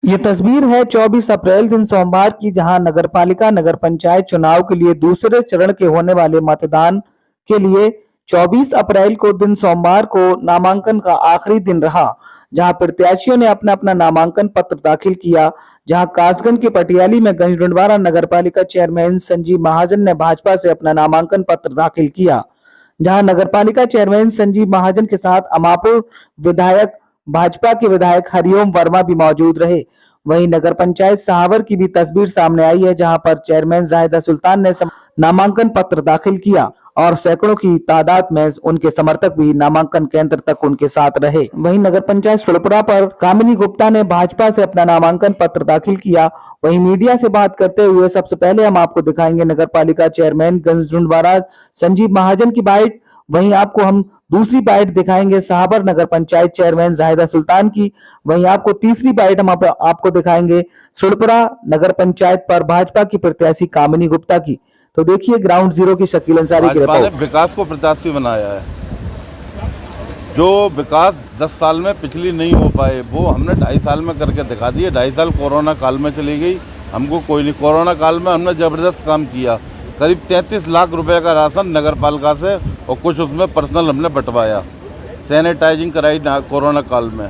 ये तस्वीर है 24 अप्रैल दिन सोमवार की, जहां नगरपालिका नगर पंचायत चुनाव के लिए दूसरे चरण के होने वाले मतदान के लिए 24 अप्रैल को दिन सोमवार को नामांकन का आखिरी दिन रहा। जहां प्रत्याशियों ने अपना अपना नामांकन पत्र दाखिल किया। जहां कासगंज के पटियाली में गंजडुंडवारा नगरपालिका चेयरमैन संजीव महाजन ने भाजपा से अपना नामांकन पत्र दाखिल किया। जहां नगरपालिका चेयरमैन संजीव महाजन के साथ अमापुर विधायक भाजपा के विधायक हरिओम वर्मा भी मौजूद रहे। वहीं नगर पंचायत सहावर की भी तस्वीर सामने आई है, जहां पर चेयरमैन जाहिदा सुल्तान ने नामांकन पत्र दाखिल किया और सैकड़ों की तादाद में उनके समर्थक भी नामांकन केंद्र तक उनके साथ रहे। वहीं नगर पंचायत सुलपुरा पर कामिनी गुप्ता ने भाजपा से अपना नामांकन पत्र दाखिल किया। वहीं मीडिया से बात करते हुए सबसे पहले हम आपको दिखाएंगे नगर पालिका चेयरमैन गंजडुंडवारा संजीव महाजन की बाइट। वहीं आपको हम दूसरी बाइट दिखाएंगे सहाबर नगर पंचायत चेयरमैन जाहिदा सुल्तान की। वहीं आपको तीसरी बाइट हम आपको दिखाएंगे सुलपुरा नगर पंचायत पर भाजपा की प्रत्याशी कामिनी गुप्ता की। तो देखिए ग्राउंड जीरो की शकील अंसारी की रिपोर्ट। विकास को प्रत्याशी बनाया है। जो विकास 10 साल में पिछली नहीं हो पाए वो हमने 2.5 साल में करके दिखा दिए। 2.5 साल कोरोना काल में चली गई, हमको कोई नहीं। कोरोना काल में हमने ज़बरदस्त काम किया। करीब 33 लाख रुपए का राशन नगर पालिका से और कुछ उसमें पर्सनल हमने बंटवाया। सैनिटाइजिंग कराई कोरोना काल में।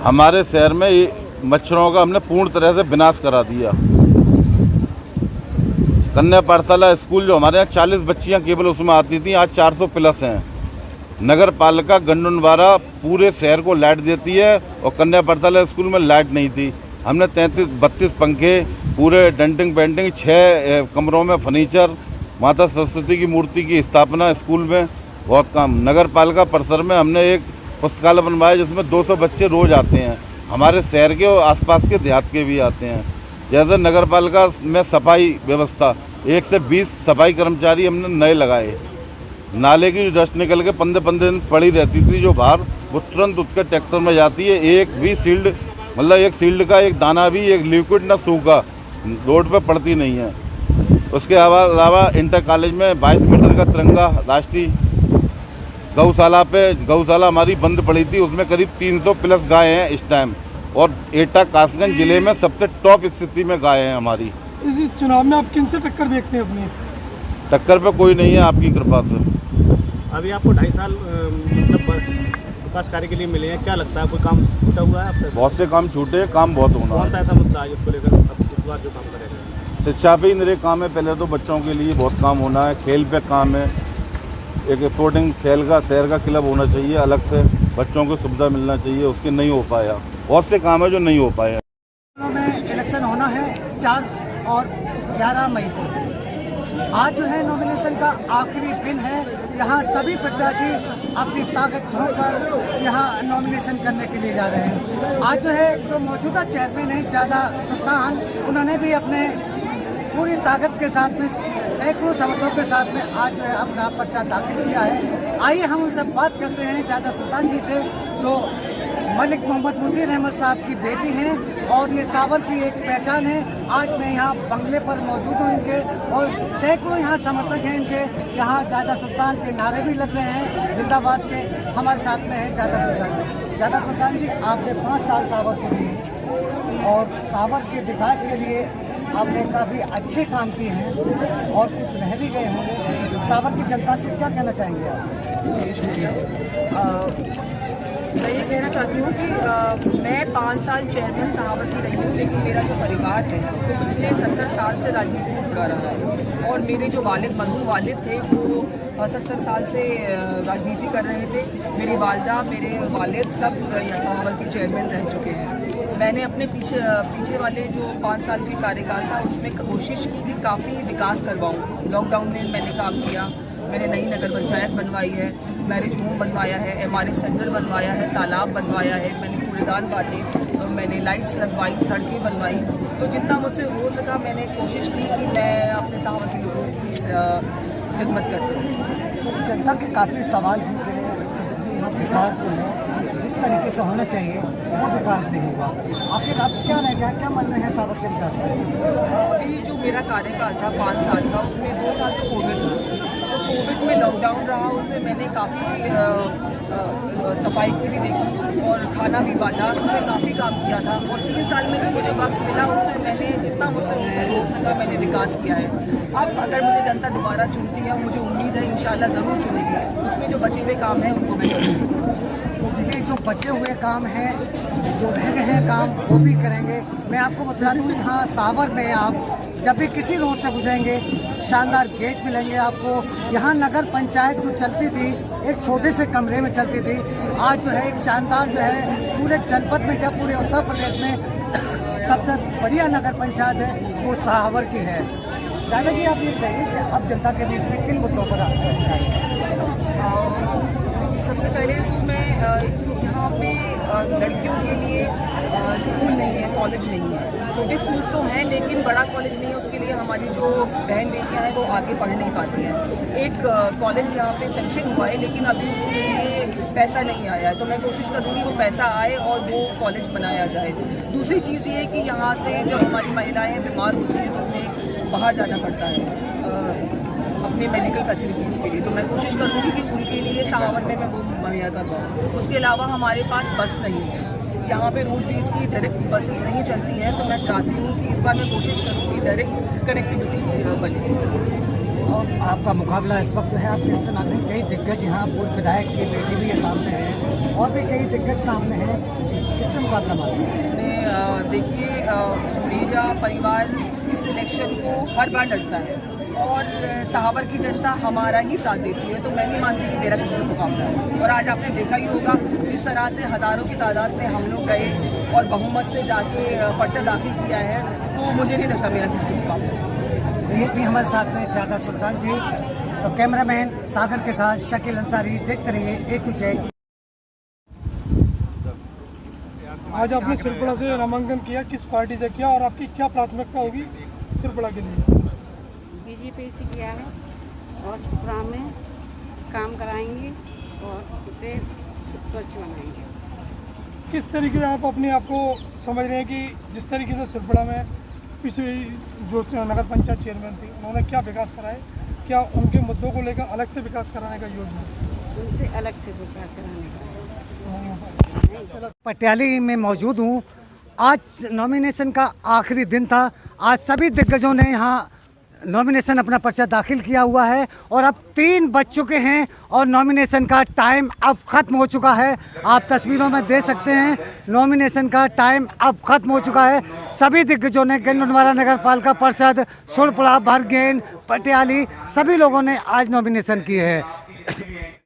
हमारे शहर में मच्छरों का हमने पूर्ण तरह से विनाश करा दिया। कन्या पाठशाला स्कूल जो हमारे यहाँ 40 बच्चियाँ केवल उसमें आती थी, आज 400 प्लस हैं। नगर पालिका गंजडुंडवारा पूरे शहर को लाइट देती है और कन्या पाठशाला स्कूल में लाइट नहीं थी। हमने 32 पंखे, पूरे डेंटिंग पेंटिंग, 6 कमरों में फर्नीचर, माता सरस्वती की मूर्ति की स्थापना स्कूल में, बहुत काम। नगर पालिका परिसर में हमने एक पुस्तकालय बनवाया जिसमें 200 बच्चे रोज आते हैं। हमारे शहर के और आसपास के देहात के भी आते हैं। जैसे नगर पालिका में सफाई व्यवस्था, 1 से 20 सफाई कर्मचारी हमने नए लगाए। नाले की जो डस्ट निकल के 15 दिन पड़ी रहती थी जो बाहर, वो तुरंत उसके ट्रैक्टर में जाती है। एक भी सील्ड, मतलब एक सील्ड का एक दाना भी, एक लिक्विड न सूखा रोड पे पड़ती नहीं है। उसके अलावा इंटर कॉलेज में 22 मीटर का तिरंगा राष्ट्रीय। गौशाला हमारी बंद पड़ी थी, उसमें करीब 300 प्लस गाय हैं इस टाइम। और एटा कासगंज जिले में सबसे टॉप स्थिति में गाय हैं हमारी। इस चुनाव में आप किन से टक्कर देखते हैं अपनी? टक्कर पे कोई नहीं है आपकी कृपा से। अभी आपको 2.5 साल मतलब विकास कार्य के लिए मिले हैं, क्या लगता है कोई काम छूटा हुआ है आपसे? बहुत से काम छूटे, काम बहुत होना है। कौन सा ऐसा मुद्दा है जिसको लेकर अब इस बार जो काम करेगा? शिक्षा पे ही मेरे काम है। पहले तो बच्चों के लिए बहुत काम होना है, खेल पे काम है। एक स्पोर्टिंग शहर का क्लब होना चाहिए अलग से, बच्चों को सुविधा मिलना चाहिए, उसके नहीं हो पाया। बहुत से काम है जो नहीं हो पाया। में इलेक्शन होना है 4 और 11 मई को। आज जो है नॉमिनेशन का आखिरी दिन है। यहाँ सभी प्रत्याशी अपनी ताकत झोंक कर यहाँ नॉमिनेशन करने के लिए जा रहे हैं। आज जो है जो मौजूदा चेयरमैन है जाहिदा सुल्तान, उन्होंने भी अपने पूरी ताकत के साथ में सैकड़ों समर्थकों के साथ में आज जो है अपना पर्चा दाखिल किया है। आइए हम उनसे बात करते हैं जाहिदा सुल्तान जी से, जो मलिक मोहम्मद मुसीर अहमद साहब की बेटी हैं और ये सावर की एक पहचान है। आज मैं यहाँ बंगले पर मौजूद हूँ इनके, और सैकड़ों यहाँ समर्थक हैं इनके। यहाँ जाहिदा सुल्तान के नारे भी लग रहे हैं जिंदाबाद के। हमारे साथ में है जाहिदा सुल्तान। जाहिदा सुल्तान जी, आपने 5 साल सावर के लिए और सावर के विकास के लिए आपने काफ़ी अच्छे काम किए हैं और कुछ रह भी गए होंगे। सावर की जनता से क्या कहना चाहेंगे आप? मैं ये कहना चाहती हूँ कि मैं 5 साल चेयरमैन सहावर की रही हूँ, लेकिन मेरा जो परिवार है वो पिछले 70 साल से राजनीति से जुड़ा रहा है। और मेरे जो मरहूम वालिद थे वो 70 साल से राजनीति कर रहे थे। मेरी वालदा, मेरे वालिद सब सहावर के चेयरमैन रह चुके हैं। मैंने अपने पीछे वाले जो 5 साल के कार्यकाल था उसमें कोशिश की कि काफ़ी विकास करवाऊँ। लॉकडाउन में मैंने काम किया। मैंने नई नगर पंचायत बनवाई है, मैरिज होम बनवाया है, MRF सेंटर बनवाया है, तालाब बनवाया है, मैंने कूड़ेदान बांटे, मैंने लाइट्स लगवाई, सड़कें बनवाई। तो जितना मुझसे हो सका मैंने कोशिश की कि मैं अपने सहावर के लोगों की खिदमत कर सकूँ। जनता के काफ़ी सवाल हैं कि विकास जो है जिस तरीके से होना चाहिए वो विकास नहीं हुआ। आखिर आप क्या रह गया, क्या मन है सावर के विकास में? अभी जो मेरा कार्यकाल था 5 साल का, उसमें 2 साल तो कोविड था। तो कोविड में लॉकडाउन रहा, उसमें मैंने काफ़ी सफाई की भी देखी और खाना भी बांटा। मैंने काफ़ी काम किया था और 3 साल में जो मुझे वक्त मिला उसमें मैंने जितना मुझसे हो सका मैंने विकास किया है। अब अगर मुझे जनता दोबारा चुनती है, मुझे उम्मीद है इंशाल्लाह ज़रूर चुनेगी, उसमें जो बचे हुए काम हैं उनको मैं करूँगी। तो देखिए जो बचे हुए काम हैं, जो रह गए हैं काम, वो भी करेंगे। मैं आपको बता दूँ कि हाँ, सावर में आप जब भी किसी रोड से गुजरेंगे शानदार गेट मिलेंगे आपको। यहाँ नगर पंचायत जो चलती थी एक छोटे से कमरे में चलती थी, आज जो है एक शानदार जो है पूरे जनपद में, क्या पूरे उत्तर प्रदेश में सबसे बढ़िया नगर पंचायत है वो सावर की है। दादा जी आप ये कहिए कि अब जनता के बीच में किन मुद्दों पर आप सबसे पहले तो मैं यहाँ पे लड़कियों के लिए स्कूल नहीं है, कॉलेज नहीं है। छोटे स्कूल तो हैं लेकिन बड़ा कॉलेज नहीं है, उसके लिए हमारी जो बहन बेटियाँ हैं वो आगे पढ़ नहीं पाती हैं। एक कॉलेज यहाँ पे सेंक्शन हुआ है लेकिन अभी उसके लिए पैसा नहीं आया है, तो मैं कोशिश करूँगी वो पैसा आए और वो कॉलेज बनाया जाए। दूसरी चीज़ ये कि यहाँ से जब हमारी महिलाएँ बीमार होती हैं तो उन्हें बाहर जाना पड़ता है अपने मेडिकल फैसिलिटीज़ के लिए, तो मैं कोशिश करूँगी कि उनके लिए सावर में मैं वो मुहैया करवाऊँ। उसके अलावा हमारे पास बस नहीं है, यहाँ पे रोड बेस की डायरेक्ट बसेस नहीं चलती हैं, तो मैं चाहती हूँ कि इस बार मैं कोशिश करूँ कि डायरेक्ट कनेक्टिविटी बने। और आपका मुकाबला इस वक्त जो है आप टेंशन आते हैं, कई दिग्गज यहाँ पूर्व विधायक की बेटी भी ये सामने है और भी कई दिग्गज सामने हैं, किससे मुकाबला मारते हैं? देखिए मेरा परिवार इस इलेक्शन को हर बार लड़ता है और सावर की जनता हमारा ही साथ देती है, तो मैं नहीं मानती कि मेरा किसी से मुकाबला है। और आज आपने देखा ही होगा जिस तरह से हज़ारों की तादाद में हम लोग गए और बहुमत से जाके पर्चा दाखिल किया है, तो मुझे नहीं लगता मेरा किसी से मुकाबला है। ये थी हमारे साथ में जादा सुल्तान जी। तो कैमरामैन सागर के साथ शकील अंसारी, देखते रहिए A to Z। आज आपने सिरपुड़ा से नामांकन किया, किस पार्टी से किया और आपकी क्या प्राथमिकता होगी सिरपुड़ा के लिए? बीजेपी से किया है और सिरपुड़ा में काम कराएंगे और उसे स्वच्छ बनाएंगे। किस तरीके से आप अपने आप को समझ रहे हैं कि जिस तरीके से सिरपुड़ा में पिछले जो नगर पंचायत चेयरमैन थी उन्होंने क्या विकास कराए, क्या उनके मुद्दों को लेकर अलग से विकास कराने का योजना है? उनसे अलग से विकास कराने का। पटियाली में मौजूद हूँ। आज नॉमिनेशन का आखिरी दिन था। आज सभी दिग्गजों ने यहाँ नॉमिनेशन अपना पर्चा दाखिल किया हुआ है और अब 3 बज चुके हैं और नॉमिनेशन का टाइम अब ख़त्म हो चुका है। आप तस्वीरों में देख सकते हैं नॉमिनेशन का टाइम अब ख़त्म हो चुका है। सभी दिग्गजों ने गंडोनवारा नगर पालिका परिषद, सुरपुड़ा, भरगेन, पटियाली सभी लोगों ने आज नॉमिनेशन किए हैं।